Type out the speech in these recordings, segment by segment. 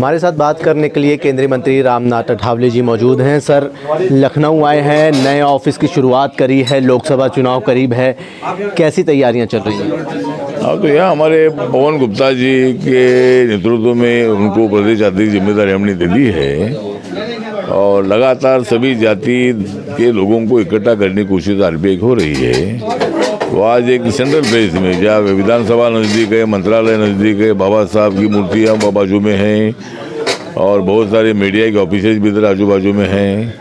हमारे साथ बात करने के लिए केंद्रीय मंत्री रामनाथ अठावले जी मौजूद हैं। सर, लखनऊ आए हैं, नए ऑफिस की शुरुआत करी है, लोकसभा चुनाव करीब है, कैसी तैयारियां चल रही हैं? हाँ, तो यहाँ हमारे पवन गुप्ता जी के नेतृत्व में उनको प्रदेश अध्यक्ष जिम्मेदारी हमने दे दी है और लगातार सभी जाति के लोगों को इकट्ठा करने की कोशिश आरपीआई हो रही है। तो आज एक सेंट्रल प्लेस में जहाँ विधानसभा नज़दीक है, मंत्रालय नज़दीक है, बाबा साहब की मूर्तियाँ बाजू में हैं और बहुत सारे मीडिया के ऑफिसेज भी इधर आजू बाजू में हैं।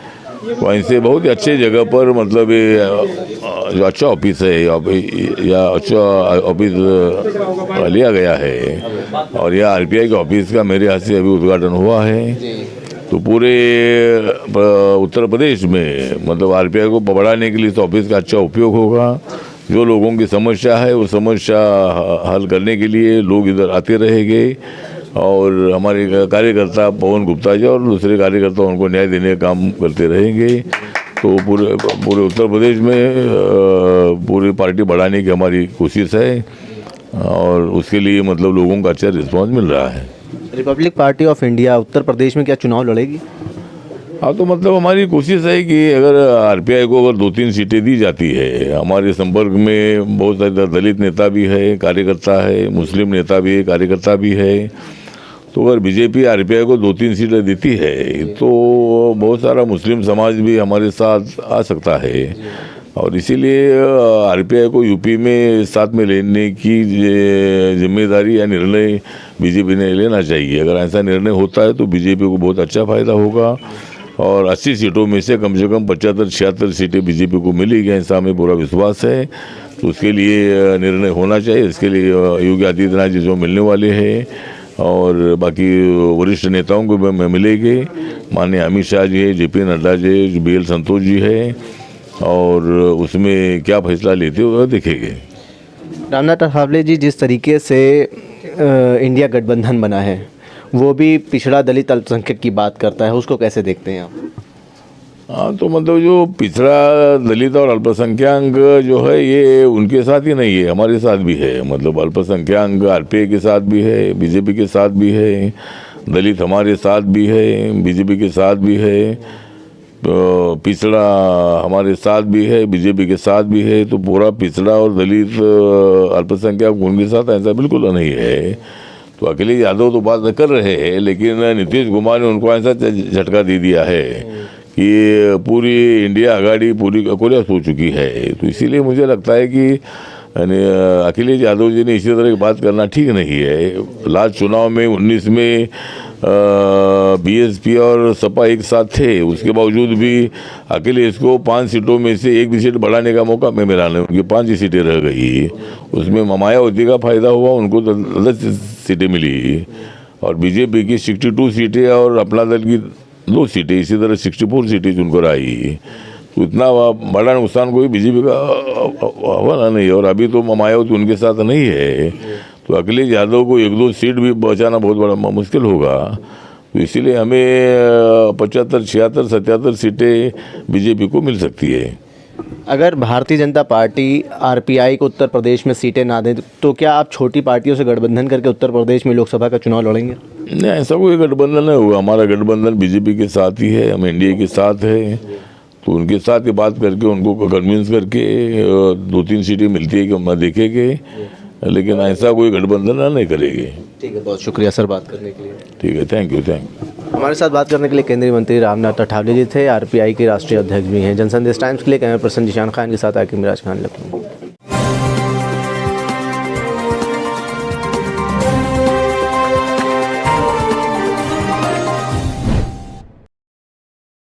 वहीं से बहुत ही अच्छे जगह पर मतलब ये जो अच्छा ऑफिस है या अच्छा ऑफिस लिया गया है और यह आरपीआई के ऑफिस का मेरे हाथ से अभी उद्घाटन हुआ है। तो पूरे उत्तर प्रदेश में मतलब आरपीआई को बढ़ाने के लिए इस ऑफिस का अच्छा उपयोग होगा। जो लोगों की समस्या है वो समस्या हल करने के लिए लोग इधर आते रहेंगे और हमारे कार्यकर्ता पवन गुप्ता जी और दूसरे कार्यकर्ता उनको न्याय देने का काम करते रहेंगे। तो पूरे उत्तर प्रदेश में पूरी पार्टी बढ़ाने की हमारी कोशिश है और उसके लिए मतलब लोगों का अच्छा रिस्पांस मिल रहा है। Republic party of India Uttar Pradesh में क्या चुनाव लड़ेगी? हाँ, तो मतलब हमारी कोशिश है कि अगर आरपीआई को अगर 2-3 सीटें दी जाती है, हमारे संपर्क में बहुत सारे दलित नेता भी है, कार्यकर्ता है, मुस्लिम नेता भी है, कार्यकर्ता भी है। तो अगर बीजेपी आरपीआई को 2-3 सीटें देती है तो बहुत सारा मुस्लिम समाज भी हमारे साथ आ सकता है और इसीलिए आरपीआई को यूपी में साथ में लेने की जिम्मेदारी या निर्णय बीजेपी ने लेना चाहिए। अगर ऐसा निर्णय होता है तो बीजेपी को बहुत अच्छा फायदा होगा और 80 सीटों में से कम 75-76 सीटें बीजेपी को मिलेगी, ऐसा हमें पूरा विश्वास है। तो उसके लिए निर्णय होना चाहिए। इसके लिए योगी आदित्यनाथ जी जो मिलने वाले हैं और बाकी वरिष्ठ नेताओं को भी मिलेंगे, माननीय अमित शाह जी है, जेपी नड्डा जी, BL संतोष जी है और उसमें क्या फैसला लेते हुए देखेंगे। रामनाथ अठावले जी, जिस तरीके से इंडिया गठबंधन बना है वो भी पिछड़ा दलित अल्पसंख्यक की बात करता है, उसको कैसे देखते हैं आप? हाँ, तो मतलब जो पिछड़ा दलित और अल्पसंख्यक जो है ये उनके साथ ही नहीं है, हमारे साथ भी है। मतलब अल्पसंख्यक आरपीआई के साथ भी है, बीजेपी के साथ भी है, दलित हमारे साथ भी है, बीजेपी के साथ भी है, पिछड़ा हमारे साथ भी है, बीजेपी के साथ भी है। तो पूरा पिछड़ा और दलित अल्पसंख्यक उनके साथ ऐसा बिल्कुल नहीं है। तो अखिलेश यादव तो बात कर रहे हैं लेकिन नीतीश कुमार ने उनको ऐसा झटका दे दिया है कि पूरी इंडिया आघाड़ी पूरी कोलियास हो चुकी है। तो इसीलिए मुझे लगता है कि अखिलेश यादव जी ने इसी तरह की बात करना ठीक नहीं है। लास्ट चुनाव में 19 में बीएसपी और सपा एक साथ थे, उसके बावजूद भी अखिलेश को 5 सीटों में से एक भी सीट बढ़ाने का मौका मिला नहीं, उनकी 5 ही सीटें रह गई। उसमें मायावती का फायदा हुआ, उनको 10 सीटें मिली और बीजेपी की 62 सीटें और अपना दल की 2 सीटें, इसी तरह 64 सीटें चुनकर आई। तो इतना बड़ा नुकसान कोई बीजेपी का हुआ नहीं। और अभी तो मायावती उनके साथ नहीं है, तो अखिलेश यादव को 1-2 सीट भी बचाना बहुत बड़ा मुश्किल होगा। तो इसीलिए हमें 75, 76, 77 सीटें बीजेपी को मिल सकती है। अगर भारतीय जनता पार्टी आरपीआई को उत्तर प्रदेश में सीटें ना दे तो क्या आप छोटी पार्टियों से गठबंधन करके उत्तर प्रदेश में लोकसभा का चुनाव लड़ेंगे? नहीं, ऐसा कोई गठबंधन नहीं होगा। हमारा गठबंधन बीजेपी के साथ ही है, हम एनडीए के साथ है। तो उनके साथ ही बात करके उनको कन्विंस करके 2-3 सीटें मिलती है कि हम देखेंगे, लेकिन ऐसा कोई गठबंधन नहीं करेंगे। ठीक है, बहुत शुक्रिया सर बात करने के लिए। ठीक है, थैंक यू। हमारे साथ बात करने के लिए केंद्रीय मंत्री रामनाथ अठावले जी थे, आरपीआई के राष्ट्रीय अध्यक्ष भी हैं। जनसंदेश टाइम्स के लिए कैमरा पर्सन जिशान खान के साथ आकिब मिराज खान, लखनऊ।